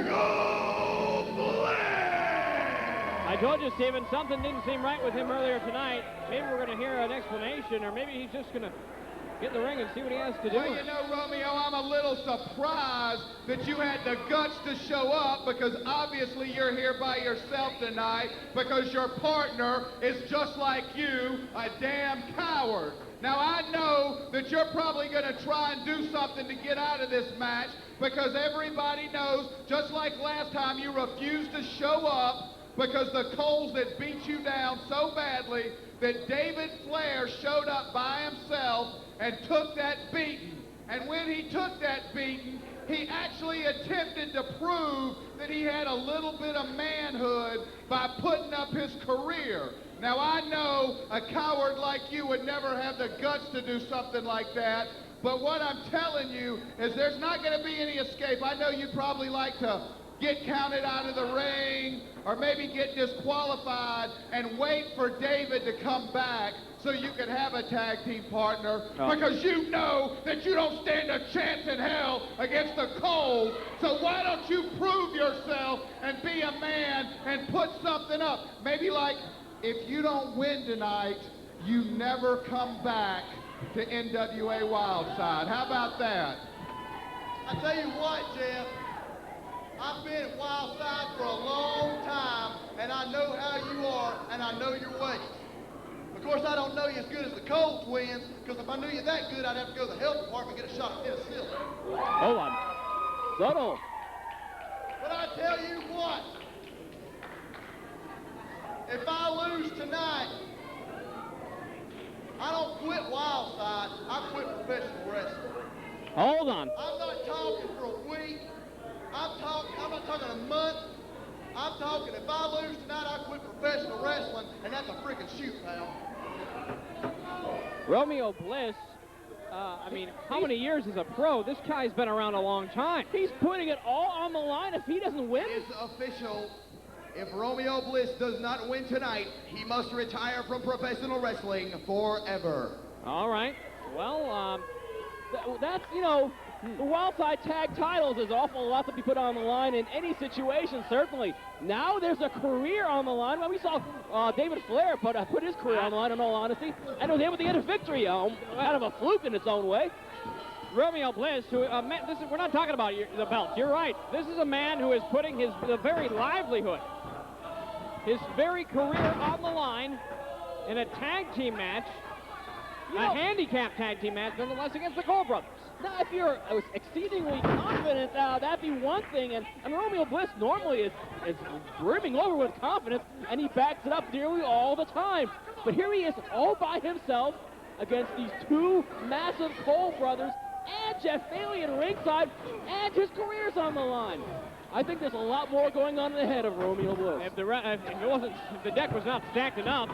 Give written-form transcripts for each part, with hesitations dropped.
Romeo Bliss! I told you, Steven, something didn't seem right with him earlier tonight. Maybe we're going to hear an explanation, or maybe he's just going to get in the ring and see what he has to do. Well, you know, Romeo, I'm a little surprised that you had the guts to show up, because obviously you're here by yourself tonight because your partner is just like you, a damn coward. Now, I know that you're probably going to try and do something to get out of this match, because everybody knows, just like last time, you refused to show up because the Kohls had beat you down so badly that David Flair showed up by himself and took that beating. And when he took that beating, he actually attempted to prove that he had a little bit of manhood by putting up his career. Now, I know a coward like you would never have the guts to do something like that, but what I'm telling you is there's not going to be any escape. I know you'd probably like to get counted out of the ring or maybe get disqualified and wait for David to come back so you can have a tag team partner, because you know that you don't stand a chance in hell against the Kohls. So why don't you prove yourself and be a man and put something up? Maybe like, if you don't win tonight, you never come back to NWA Wildside. How about that? I tell you what, Jeff, I've been at Wildside for a long time, and I know how you are, and I know your ways. Of course, I don't know you as good as the Kohl twins, because if I knew you that good, I'd have to go to the health department and get a shot of penicillin. Hold on. Subtle. But I tell you what, if I lose tonight, I don't quit Wildside, I quit professional wrestling. Hold on. I'm not talking for a week. I'm not talking a month. I'm talking, if I lose tonight, I quit professional wrestling, and that's a freaking shoot, pal. Romeo Bliss, I mean, how many years as a pro? This guy's been around a long time. He's putting it all on the line if he doesn't win. It's official. If Romeo Bliss does not win tonight, he must retire from professional wrestling forever. All right. Well, that's, you know, the Wildside tag titles is awful lot to be put on the line in any situation, certainly. Now there's a career on the line. Well, we saw David Flair put his career on the line, in all honesty, and was able to get a victory, kind of a fluke in its own way. Romeo Bliss, who, we're not talking about the belts. You're right. This is a man who is putting the very livelihood, his very career on the line in a tag team match, a handicap tag team match, nonetheless, against the Kohl brothers. Now, if you're exceedingly confident, that'd be one thing, and Romeo Bliss normally is brimming over with confidence, and he backs it up nearly all the time. But here he is all by himself against these two massive Kohl brothers and Jeff Bailey at ringside, and his career's on the line. I think there's a lot more going on in the head of Romeo Bliss. If the deck was not stacked enough,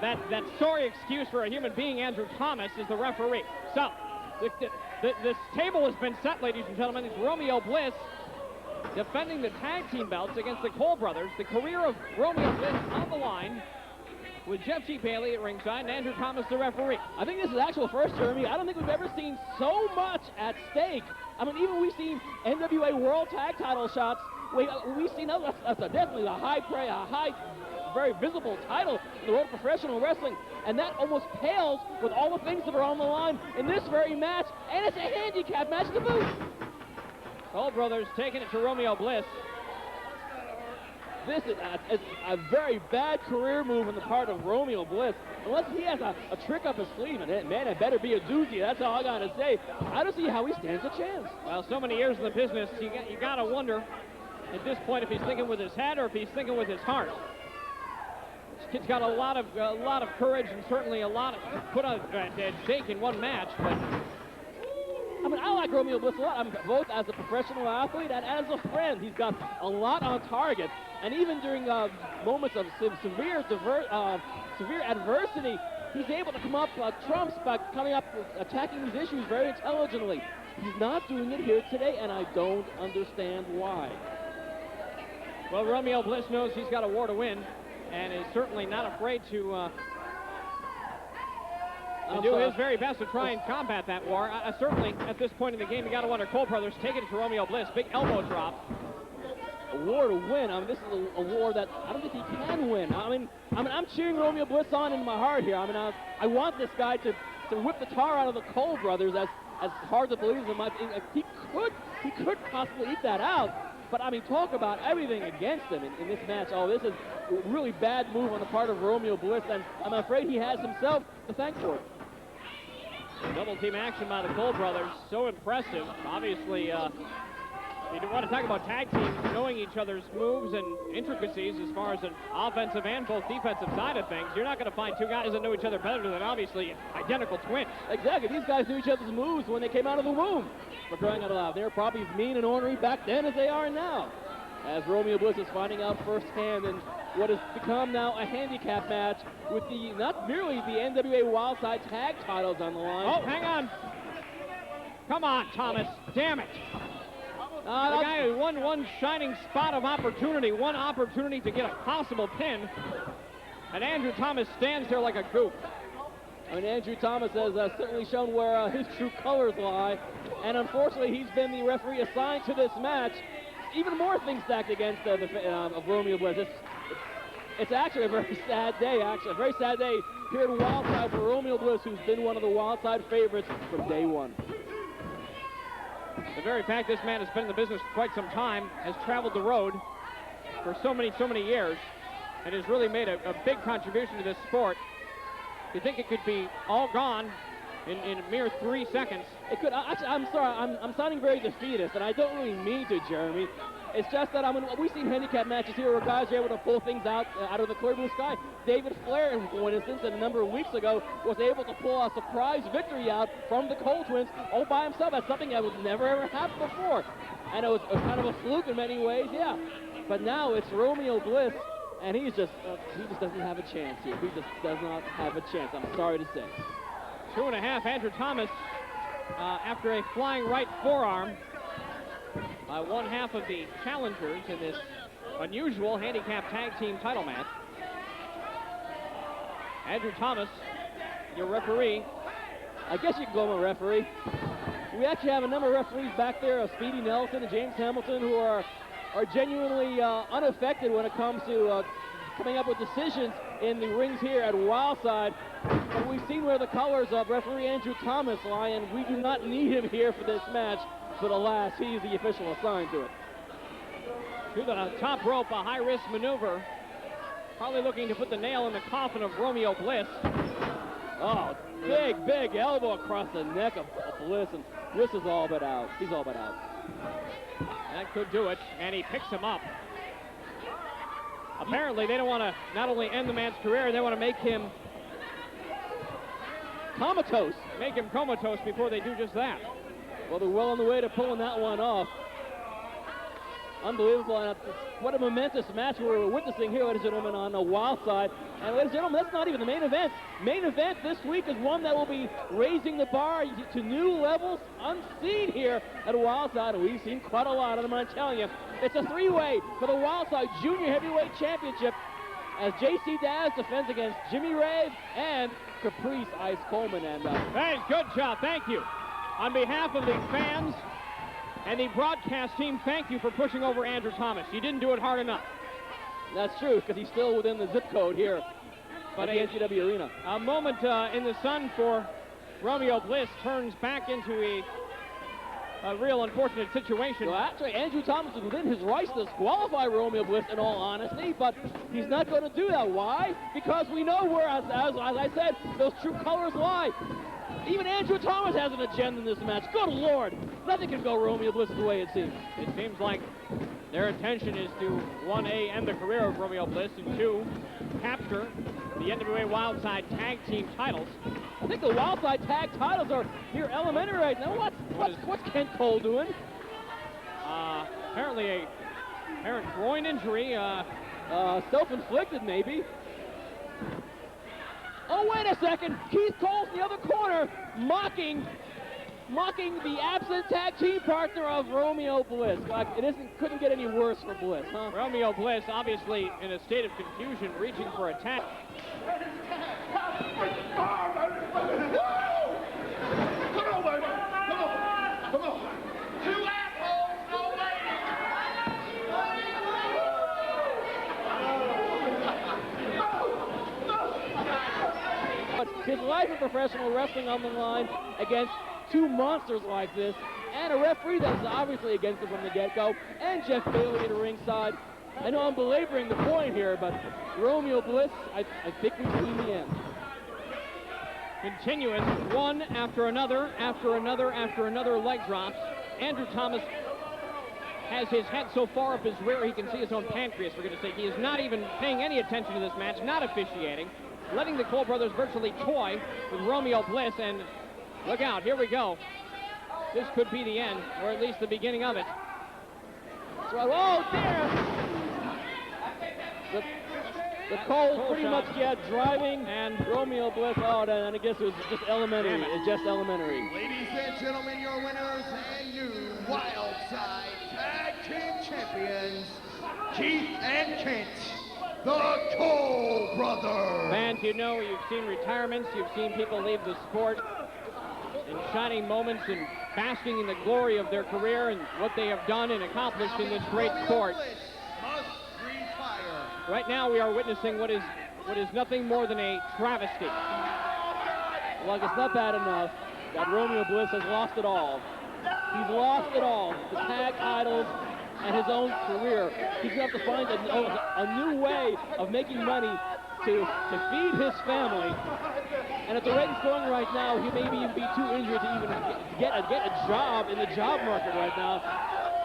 that sorry excuse for a human being, Andrew Thomas, is the referee. So, this table has been set, ladies and gentlemen. It's Romeo Bliss defending the tag team belts against the Kohl brothers. The career of Romeo Bliss on the line, with Jeff G. Bailey at ringside and Andrew Thomas, the referee. I think this is actual first, Jeremy. I don't think we've ever seen so much at stake. I mean, even we've seen NWA World Tag Title shots. We've seen that's definitely a high, very visible title in the world of professional wrestling, and that almost pales with all the things that are on the line in this very match, and it's a handicap match to boot. Kohl brothers taking it to Romeo Bliss. This is a very bad career move on the part of Romeo Bliss. Unless he has a trick up his sleeve, and man, it better be a doozy. That's all I gotta say. I don't see how he stands a chance. Well, so many years in the business, you gotta wonder at this point if he's thinking with his head or if he's thinking with his heart. This kid's got a lot of courage and certainly a lot of put on at stake in one match, but I mean, I like Romeo Bliss a lot. Both as a professional athlete and as a friend. He's got a lot on target. And even during moments of severe adversity, he's able to come up trumps by coming up with attacking these issues very intelligently. He's not doing it here today, and I don't understand why. Well, Romeo Bliss knows he's got a war to win, and is certainly not afraid to to do his very best to try and combat that war. Certainly, at this point in the game, you got to wonder, Kohl brothers taking it to Romeo Bliss. Big elbow drop. A war to win. I mean, this is a war that I don't think he can win. I'm cheering Romeo Bliss on in my heart here. I want this guy to whip the tar out of the Kohl brothers, as hard to believe as it might be. He could possibly eat that out. But I mean, talk about everything against him in this match. Oh, this is a really bad move on the part of Romeo Bliss, and I'm afraid he has himself to thank for it. Double team action by the Kohl brothers, so impressive. Obviously, you want to talk about tag teams knowing each other's moves and intricacies as far as an offensive and both defensive side of things. You're not going to find two guys that know each other better than obviously identical twins. Exactly. These guys knew each other's moves when they came out of the womb. For crying out loud, they were probably as mean and ornery back then as they are now. As Romeo Bliss is finding out firsthand in what has become now a handicap match with not merely the NWA Wildside tag titles on the line. Oh, hang on. Come on, Thomas. Damn it. The guy who won one shining spot of opportunity, one opportunity to get a possible pin, and Andrew Thomas stands there like a goof. I mean, Andrew Thomas has certainly shown where his true colors lie, and unfortunately, he's been the referee assigned to this match. Even more things stacked against of Romeo Bliss. It's actually a very sad day, a very sad day here at Wildside for Romeo Bliss, who's been one of the Wildside favorites from day one. The very fact this man has been in the business for quite some time, has traveled the road for so many years, and has really made a big contribution to this sport. You think it could be all gone in a mere 3 seconds? It could. Actually, I'm sorry. I'm sounding very defeatist, and I don't really mean to, Jeremy. It's just that we've seen handicap matches here where guys are able to pull things out of the clear blue sky. David Flair, for instance, a number of weeks ago, was able to pull a surprise victory out from the Kohl twins all by himself. That's something that would never ever happen before, and it was kind of a fluke in many ways, yeah. But now it's Romeo Bliss, and he just doesn't have a chance here. He just does not have a chance. I'm sorry to say. 2.5. Andrew Thomas after a flying right forearm by one half of the challengers in this unusual handicap tag team title match. Andrew Thomas, your referee. I guess you can call him a referee. We actually have a number of referees back there, Speedy Nelson and James Hamilton, who are genuinely unaffected when it comes to coming up with decisions in the rings here at Wildside. But we've seen where the colors of referee Andrew Thomas lie, and we do not need him here for this match. But alas, he's the official assigned to it. To the top rope, a high-risk maneuver. Probably looking to put the nail in the coffin of Romeo Bliss. Oh, big elbow across the neck of Bliss, and Bliss is all but out. He's all but out. That could do it, and he picks him up. Apparently, they don't want to not only end the man's career, they want to make him comatose. Make him comatose before they do just that. Well, they're well on the way to pulling that one off. Unbelievable. And what a momentous match we're witnessing here, ladies and gentlemen, on the Wildside. And ladies and gentlemen, that's not even the main event. Main event this week is one that will be raising the bar to new levels unseen here at Wildside. And we've seen quite a lot of them, I'm telling you. It's a three-way for the Wildside Junior Heavyweight Championship as J.C. Daz defends against Jimmy Rave and Caprice Ice Coleman. And hey, good job. Thank you. On behalf of the fans and the broadcast team, thank you for pushing over Andrew Thomas. You didn't do it hard enough. That's true, because he's still within the zip code here at the NCW Arena. A moment in the sun for Romeo Bliss turns back into a real unfortunate situation. Well, actually, Andrew Thomas is within his rights to disqualify Romeo Bliss, in all honesty, but he's not going to do that. Why? Because we know where, as I said, those true colors lie. Even Andrew Thomas has an agenda in this match. Good Lord. Nothing can go Romeo Bliss the way it seems. It seems like their intention is to, 1A, end the career of Romeo Bliss, and 2, capture the NWA Wildside Tag Team titles. I think the Wildside Tag titles are near elementary right now. What's Kent Kohl doing? Apparently a apparent groin injury. Self-inflicted, maybe. Oh, wait a second. Keith Cole's in the other corner, mocking the absent tag team partner of Romeo Bliss. Like, couldn't get any worse for Bliss, huh? Romeo Bliss, obviously in a state of confusion, reaching for a tag. His life in professional wrestling on the line against two monsters like this, and a referee that's obviously against him from the get-go, and Jeff Bailey at the ringside. I know I'm belaboring the point here, but Romeo Bliss, I think we've seen the end. Continuous, one after another, after another, after another leg drops. Andrew Thomas has his head so far up his rear he can see his own pancreas, for goodness sake. He is not even paying any attention to this match, not officiating, letting the Kohl brothers virtually toy with Romeo Bliss, and look out, here we go. This could be the end, or at least the beginning of it. So, oh dear! The Kohl pretty much, driving, and Romeo Bliss, and I guess it was just elementary. It's just elementary. Ladies and gentlemen, your winners and new Wildside Tag Team Champions, Keith and Kent, the Kohl brothers. Fans, you know, you've seen retirements, you've seen people leave the sport in shining moments and basking in the glory of their career and what they have done and accomplished in this great sport. Right now, we are witnessing what is nothing more than a travesty. Well, it's not bad enough that Romeo Bliss has lost it all. He's lost it all. The tag titles and his own career. He's going to have to find a new way of making money to feed his family. And at the rate it's going right now, he may even be too injured to even get a job in the job market right now.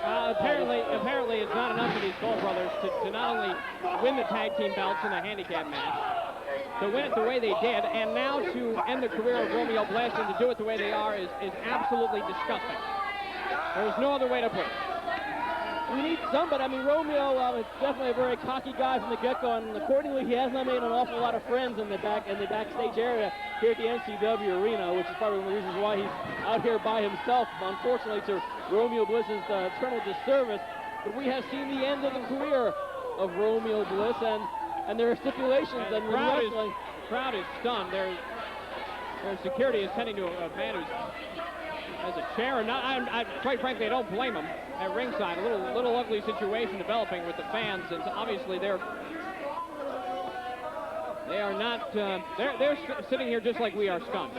Apparently it's not enough for these Kohl brothers to not only win the tag team belts in a handicap match, to win it the way they did, and now to end the career of Romeo Bliss and to do it the way they are is absolutely disgusting. There's no other way to put it. We need somebody. I mean, Romeo is definitely a very cocky guy from the get-go, and accordingly, he has not made an awful lot of friends in the backstage area here at the NCW arena, which is probably one of the reasons why he's out here by himself, unfortunately, to Romeo Bliss's eternal disservice. But we have seen the end of the career of Romeo Bliss, and there are stipulations. And the crowd is stunned. Their security is tending to a man who's has a chair, and quite frankly, I don't blame him at ringside. A little ugly situation developing with the fans, and obviously they are not. They're sitting here just like we are, stunned.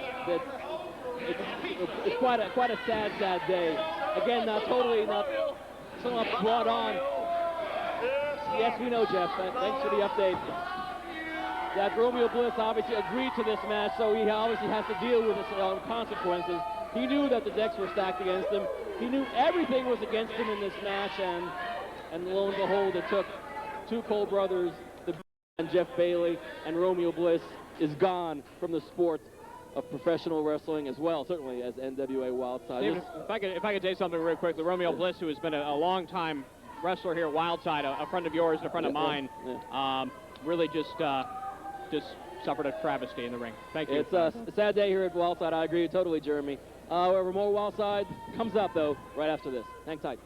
It's quite a sad day. Again, not brought on. Yes, we know, Jeff. Thanks for the update. That Romeo Bliss obviously agreed to this match, so he obviously has to deal with the consequences. He knew that the decks were stacked against him. He knew everything was against him in this match, and lo and behold, it took two Kohl brothers, and Jeff Bailey, and Romeo Bliss is gone from the sport of professional wrestling as well, certainly as NWA Wildside. David, if I could say something real quickly, Romeo Bliss, who has been a long-time wrestler here at Wildside, a friend of yours and a friend of mine, really just suffered a travesty in the ring. Thank you. It's a sad day here at Wildside. I agree totally, Jeremy. However, more Wildside comes up, though, right after this. Hang tight.